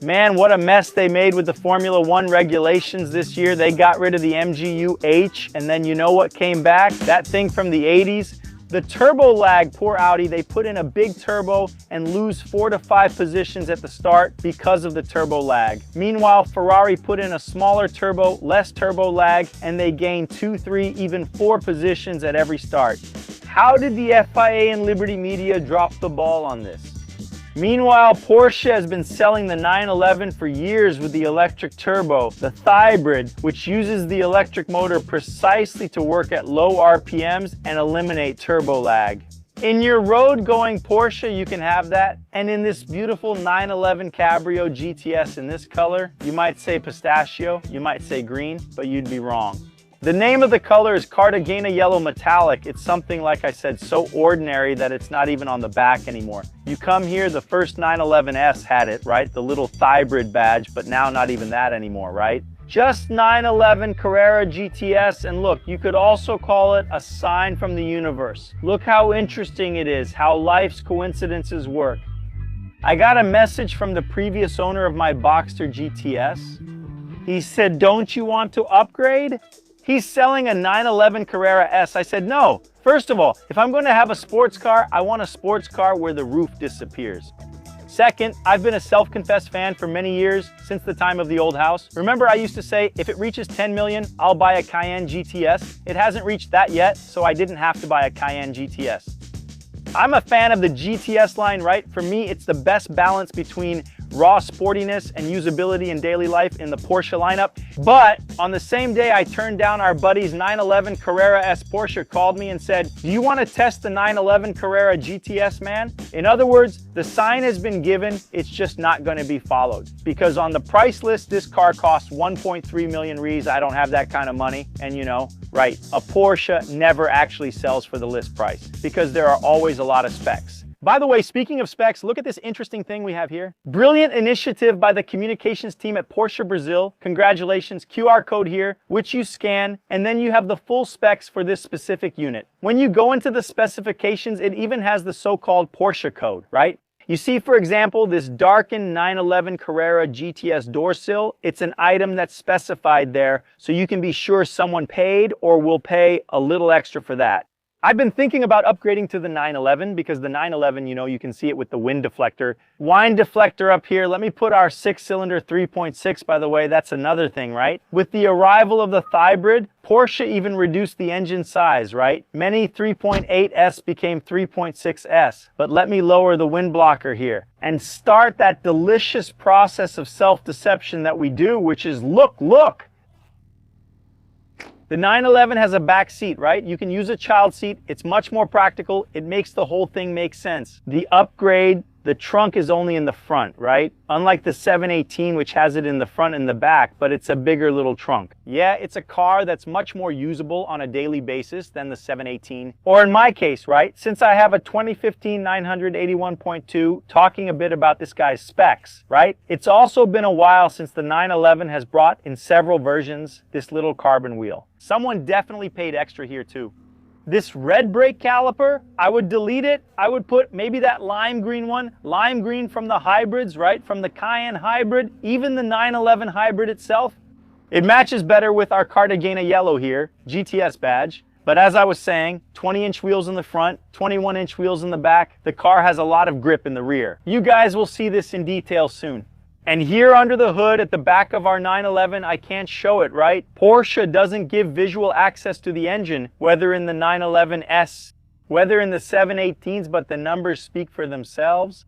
Man, what a mess they made with the Formula One regulations this year. They got rid of the MGU-H, and then you know what came back? That thing from the 80s. The turbo lag, poor Audi, they put in a big turbo and lose 4 to 5 positions at the start because of the turbo lag. Meanwhile, Ferrari put in a smaller turbo, less turbo lag, and they gain 2, 3, even 4 positions at every start. How did the FIA and Liberty Media drop the ball on this? Meanwhile, Porsche has been selling the 911 for years with the electric turbo, the hybrid, which uses the electric motor precisely to work at low RPMs and eliminate turbo lag. In your road-going Porsche, you can have that, and in this beautiful 911 Cabrio GTS in this color, you might say pistachio, you might say green, but you'd be wrong. The name of the color is Cartagena Yellow Metallic. It's something, like I said, so ordinary that it's not even on the back anymore. You come here, the first 911S had it, right? The little hybrid badge, but now not even that anymore, right? Just 911 Carrera GTS, and look, you could also call it a sign from the universe. Look how interesting it is, how life's coincidences work. I got a message from the previous owner of my Boxster GTS. He said, "Don't you want to upgrade?" He's selling a 911 Carrera S. I said, no. First of all, if I'm going to have a sports car, I want a sports car where the roof disappears. Second, I've been a self-confessed fan for many years, since the time of the old house. Remember, I used to say, if it reaches 10 million, I'll buy a Cayenne GTS. It hasn't reached that yet, so I didn't have to buy a Cayenne GTS. I'm a fan of the GTS line, right? For me, it's the best balance between raw sportiness and usability in daily life in the Porsche lineup. But on the same day I turned down our buddy's 911 Carrera S, Porsche called me and said, "Do you want to test the 911 Carrera GTS, man?" In other words, the sign has been given, it's just not going to be followed. Because on the price list, this car costs 1.3 million Rs. I don't have that kind of money. And you know, right, a Porsche never actually sells for the list price because there are always a lot of specs. By the way, speaking of specs, look at this interesting thing we have here. Brilliant initiative by the communications team at Porsche Brazil. Congratulations, QR code here, which you scan, and then you have the full specs for this specific unit. When you go into the specifications, it even has the so-called Porsche code, right? You see, for example, this darkened 911 Carrera GTS door sill. It's an item that's specified there, so you can be sure someone paid or will pay a little extra for that. I've been thinking about upgrading to the 911 because the 911, you know, you can see it with the wind deflector. Wind deflector up here. Let me put our 6-cylinder 3.6, by the way. That's another thing, right? With the arrival of the hybrid, Porsche even reduced the engine size, right? Many 3.8S became 3.6S. But let me lower the wind blocker here and start that delicious process of self-deception that we do, which is look. The 911 has a back seat, right? You can use a child seat. It's much more practical. It makes the whole thing make sense. The upgrade, the trunk is only in the front, right? Unlike the 718, which has it in the front and the back, but it's a bigger little trunk. Yeah, it's a car that's much more usable on a daily basis than the 718. Or in my case, right? Since I have a 2015 981.2, talking a bit about this guy's specs, right? It's also been a while since the 911 has brought in several versions this little carbon wheel. Someone definitely paid extra here too. This red brake caliper, I would delete it. I would put maybe that lime green one, lime green from the hybrids, right? From the Cayenne hybrid, even the 911 hybrid itself. It matches better with our Cartagena yellow here, GTS badge. But as I was saying, 20-inch wheels in the front, 21-inch wheels in the back. The car has a lot of grip in the rear. You guys will see this in detail soon. And here under the hood at the back of our 911, I can't show it, right? Porsche doesn't give visual access to the engine, whether in the 911S, whether in the 718s, but the numbers speak for themselves.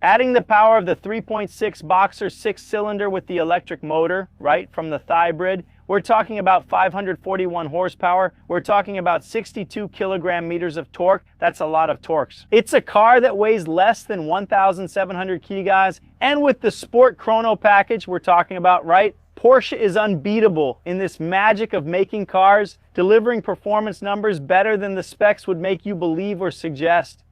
Adding the power of the 3.6 Boxster 6-cylinder with the electric motor, right, from the hybrid, we're talking about 541 horsepower. We're talking about 62 kilogram-meters of torque. That's a lot of torques. It's a car that weighs less than 1,700 kg. And with the Sport Chrono package we're talking about, right? Porsche is unbeatable in this magic of making cars, delivering performance numbers better than the specs would make you believe or suggest.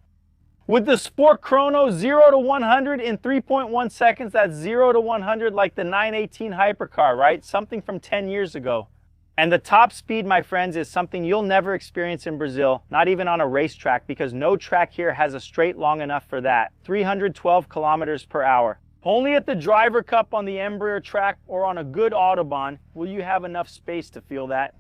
With the Sport Chrono 0 to 100 in 3.1 seconds, that's 0 to 100 like the 918 hypercar, right? Something from 10 years ago. And the top speed, my friends, is something you'll never experience in Brazil, not even on a racetrack, because no track here has a straight long enough for that. 312 kilometers per hour. Only at the driver cup on the Embraer track or on a good Autobahn will you have enough space to feel that.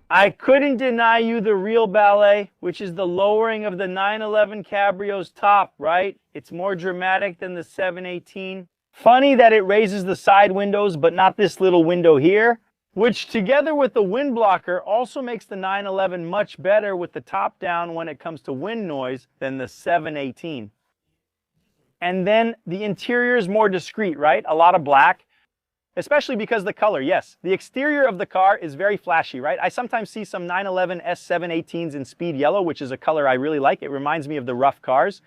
I couldn't deny you the real ballet, which is the lowering of the 911 Cabrio's top, right? It's more dramatic than the 718. Funny that it raises the side windows, but not this little window here, which together with the wind blocker also makes the 911 much better with the top down when it comes to wind noise than the 718. And then the interior is more discreet, right? A lot of black, especially because the color. Yes, the exterior of the car is very flashy, right? I sometimes see some 911 S718s in speed yellow, which is a color I really like. It reminds me of the rough cars.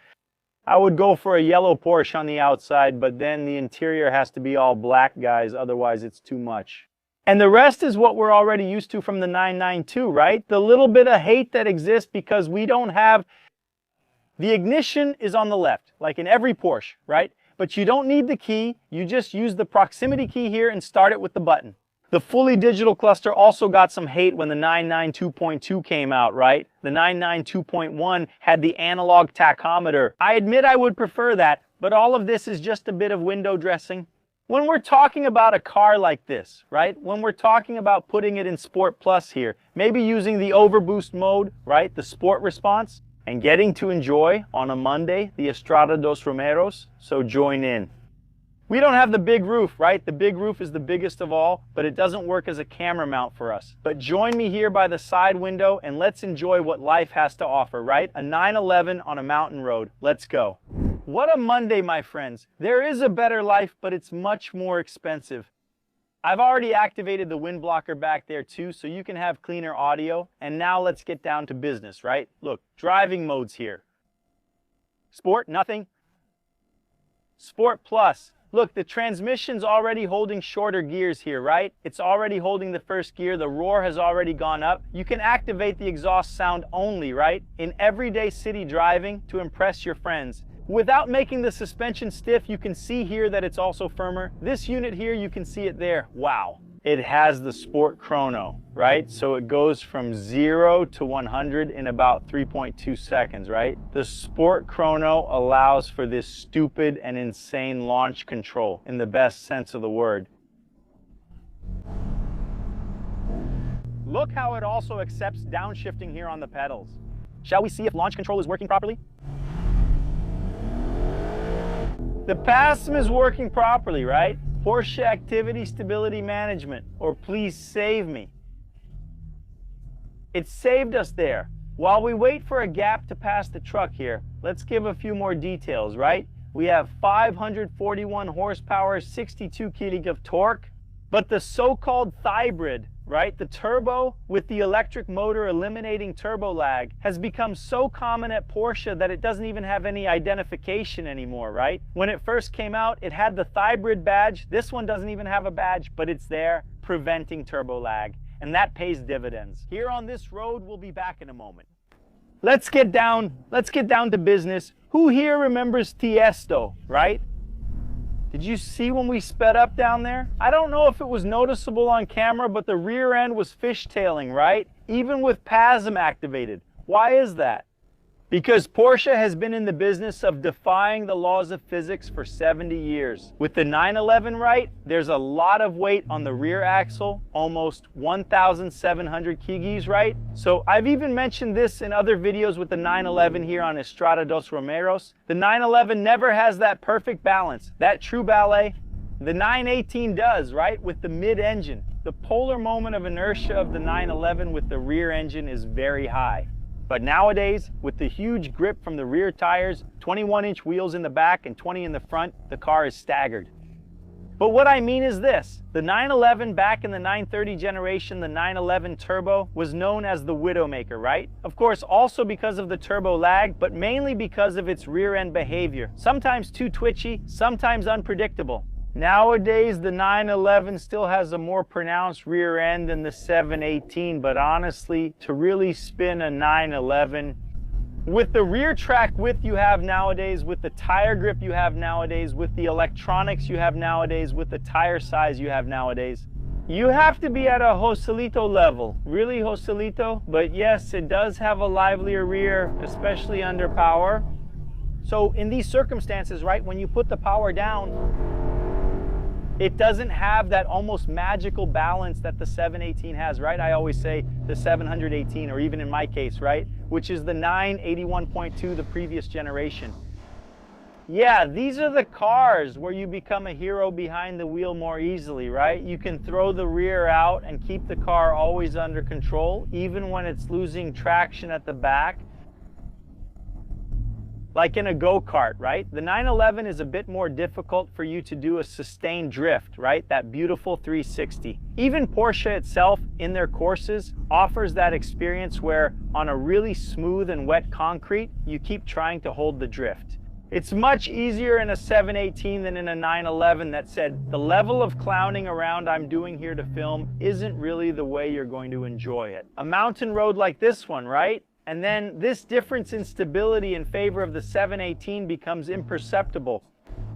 I would go for a yellow Porsche on the outside, but then the interior has to be all black, guys. Otherwise, it's too much. And the rest is what we're already used to from the 992, right? The little bit of hate that exists because we don't have... The ignition is on the left, like in every Porsche, right? But you don't need the key. You just use the proximity key here and start it with the button. The fully digital cluster also got some hate when the 992.2 came out, right? The 992.1 had the analog tachometer. I admit I would prefer that, but all of this is just a bit of window dressing. When we're talking about a car like this, right? When we're talking about putting it in Sport Plus here, maybe using the overboost mode, right? The sport response, and getting to enjoy on a Monday the Estrada dos Romeros, so join in. We don't have the big roof, right? The big roof is the biggest of all, but it doesn't work as a camera mount for us. But join me here by the side window and let's enjoy what life has to offer, right? A 911 on a mountain road. Let's go. What a Monday, my friends. There is a better life, but it's much more expensive. I've already activated the wind blocker back there too, so you can have cleaner audio. And now let's get down to business, right? Look, driving modes here. Sport, nothing. Sport Plus. Look, the transmission's already holding shorter gears here, right? It's already holding the first gear. The roar has already gone up. You can activate the exhaust sound only, right? In everyday city driving to impress your friends. Without making the suspension stiff, you can see here that it's also firmer. This unit here, you can see it there. Wow. It has the Sport Chrono, right? So it goes from 0 to 100 in about 3.2 seconds, right? The Sport Chrono allows for this stupid and insane launch control in the best sense of the word. Look how it also accepts downshifting here on the pedals. Shall we see if launch control is working properly? The PASM is working properly, right? Porsche Activity Stability Management, or Please Save Me. It saved us there. While we wait for a gap to pass the truck here, let's give a few more details, right? We have 541 horsepower, 62 kg of torque, but the so-called hybrid, right? The turbo with the electric motor eliminating turbo lag has become so common at Porsche that it doesn't even have any identification anymore, right? When it first came out, it had the hybrid badge. This one doesn't even have a badge, but it's there preventing turbo lag, and that pays dividends. Here on this road, we'll be back in a moment. Let's get down to business. Who here remembers Tiesto, right? Did you see when we sped up down there? I don't know if it was noticeable on camera, but the rear end was fishtailing, right? Even with PASM activated. Why is that? Because Porsche has been in the business of defying the laws of physics for 70 years. With the 911 right, there's a lot of weight on the rear axle, almost 1,700 kgs, right? So I've even mentioned this in other videos with the 911 here on Estrada dos Romeros. The 911 never has that perfect balance, that true ballet. The 918 does, right? With the mid-engine. The polar moment of inertia of the 911 with the rear engine is very high. But nowadays, with the huge grip from the rear tires, 21-inch wheels in the back and 20 in the front, the car is staggered. But what I mean is this, the 911 back in the 930 generation, the 911 Turbo, was known as the Widowmaker, right? Of course, also because of the turbo lag, but mainly because of its rear end behavior. Sometimes too twitchy, sometimes unpredictable. Nowadays, the 911 still has a more pronounced rear end than the 718, but honestly, to really spin a 911, with the rear track width you have nowadays, with the tire grip you have nowadays, with the electronics you have nowadays, with the tire size you have nowadays, you have to be at a Joselito level. Really Joselito, but yes, it does have a livelier rear, especially under power. So in these circumstances, right, when you put the power down, It doesn't have that almost magical balance that the 718 has, right? I always say the 718, or even in my case, right? Which is the 981.2, the previous generation. Yeah, these are the cars where you become a hero behind the wheel more easily, right? You can throw the rear out and keep the car always under control, even when it's losing traction at the back. Like in a go-kart, right? The 911 is a bit more difficult for you to do a sustained drift, right? That beautiful 360. Even Porsche itself, in their courses, offers that experience where on a really smooth and wet concrete, you keep trying to hold the drift. It's much easier in a 718 than in a 911 that said, the level of clowning around I'm doing here to film isn't really the way you're going to enjoy it. A mountain road like this one, right? And then this difference in stability in favor of the 718 becomes imperceptible.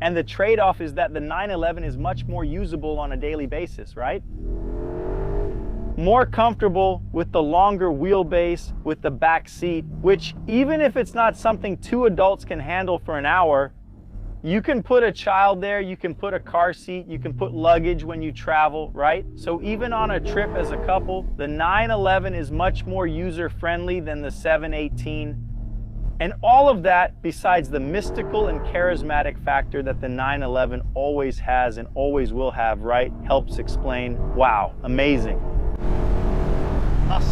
And the trade-off is that the 911 is much more usable on a daily basis, right? More comfortable with the longer wheelbase, with the back seat, which even if it's not something two adults can handle for an hour, you can put a child there, you can put a car seat, you can put luggage when you travel, right? So even on a trip as a couple, the 911 is much more user-friendly than the 718. And all of that, besides the mystical and charismatic factor that the 911 always has and always will have, right? Helps explain, wow, amazing. Us.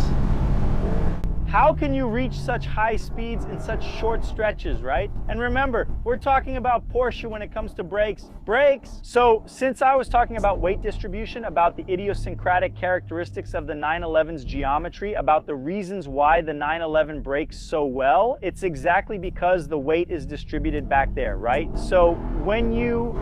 How can you reach such high speeds in such short stretches, right? And remember, we're talking about Porsche when it comes to brakes. Brakes! So since I was talking about weight distribution, about the idiosyncratic characteristics of the 911's geometry, about the reasons why the 911 brakes so well, it's exactly because the weight is distributed back there, right? So when you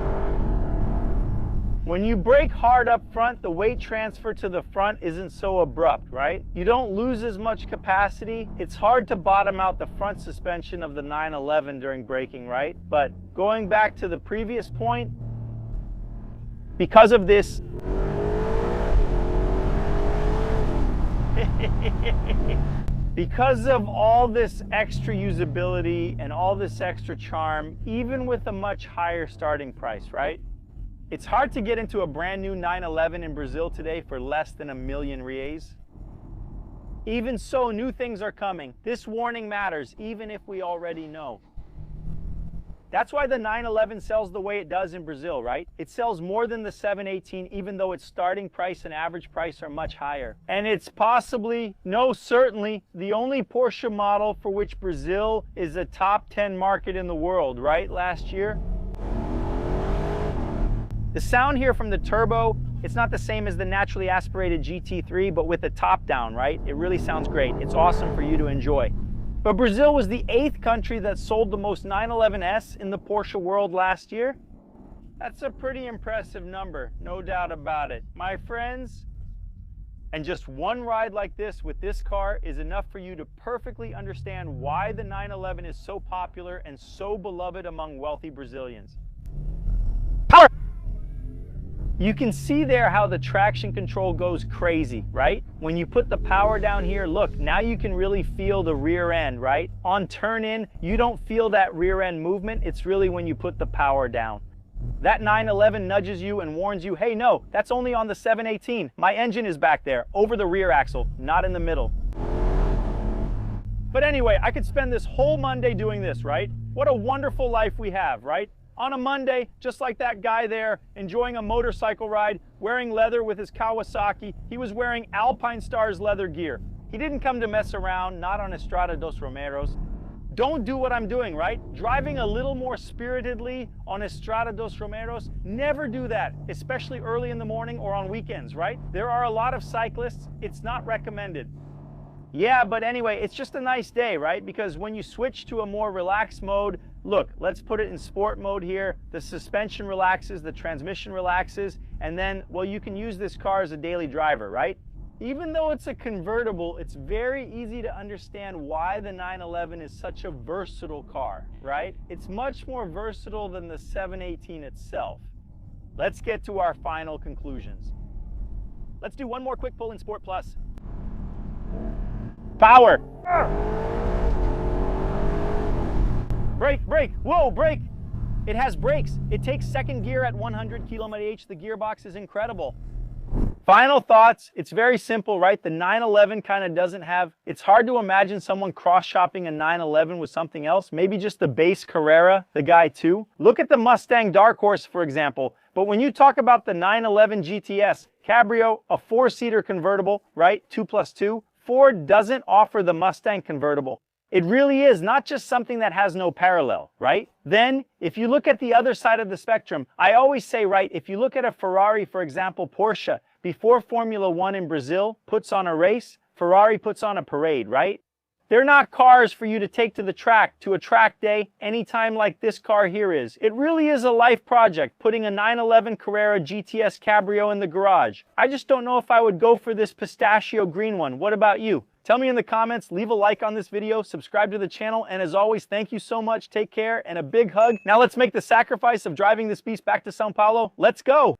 brake hard up front, the weight transfer to the front isn't so abrupt, right? You don't lose as much capacity. It's hard to bottom out the front suspension of the 911 during braking, right? But going back to the previous point, because of this, because of all this extra usability and all this extra charm, even with a much higher starting price, right? It's hard to get into a brand new 911 in Brazil today for less than R1,000,000. Even so, new things are coming. This warning matters, even if we already know. That's why the 911 sells the way it does in Brazil, right? It sells more than the 718, even though its starting price and average price are much higher. And it's possibly, no, certainly, the only Porsche model for which Brazil is a top 10 market in the world, right? Last year. The sound here from the turbo, it's not the same as the naturally aspirated GT3, but with the top down, right? It really sounds great. It's awesome for you to enjoy. But Brazil was the 8th country that sold the most 911S in the Porsche world last year. That's a pretty impressive number, no doubt about it. My friends, and just one ride like this with this car is enough for you to perfectly understand why the 911 is so popular and so beloved among wealthy Brazilians. Power! You can see there how the traction control goes crazy, right? When you put the power down here, look, now you can really feel the rear end, right? On turn in, you don't feel that rear end movement. It's really when you put the power down. That 911 nudges you and warns you, hey, no, that's only on the 718. My engine is back there, over the rear axle, not in the middle. But anyway, I could spend this whole Monday doing this, right? What a wonderful life we have, right? On a Monday, just like that guy there, enjoying a motorcycle ride, wearing leather with his Kawasaki, he was wearing Alpine Stars leather gear. He didn't come to mess around, not on Estrada dos Romeros. Don't do what I'm doing, right? Driving a little more spiritedly on Estrada dos Romeros, never do that, especially early in the morning or on weekends, right? There are a lot of cyclists, it's not recommended. Yeah, but anyway, it's just a nice day, right? Because when you switch to a more relaxed mode, look, let's put it in sport mode here. The suspension relaxes, the transmission relaxes, and then, well, you can use this car as a daily driver, right? Even though it's a convertible, it's very easy to understand why the 911 is such a versatile car, right? It's much more versatile than the 718 itself. Let's get to our final conclusions. Let's do one more quick pull in Sport Plus. Power. Brake, brake, whoa, brake. It has brakes. It takes second gear at 100 km/h. The gearbox is incredible. Final thoughts, it's very simple, right? The 911 kind of doesn't have, it's hard to imagine someone cross-shopping a 911 with something else, maybe just the base Carrera, the Guy 2. Look at the Mustang Dark Horse, for example. But when you talk about the 911 GTS, Cabrio, a 4-seater convertible, right? 2+2, Ford doesn't offer the Mustang convertible. It really is not just something that has no parallel, right? Then, if you look at the other side of the spectrum, I always say, right, if you look at a Ferrari, for example, Porsche, before Formula One in Brazil puts on a race, Ferrari puts on a parade, right? They're not cars for you to take to the track, to a track day, anytime like this car here is. It really is a life project, putting a 911 Carrera GTS Cabrio in the garage. I just don't know if I would go for this pistachio green one. What about you? Tell me in the comments, leave a like on this video, subscribe to the channel, and as always, thank you so much, take care, and a big hug. Now let's make the sacrifice of driving this beast back to Sao Paulo. Let's go!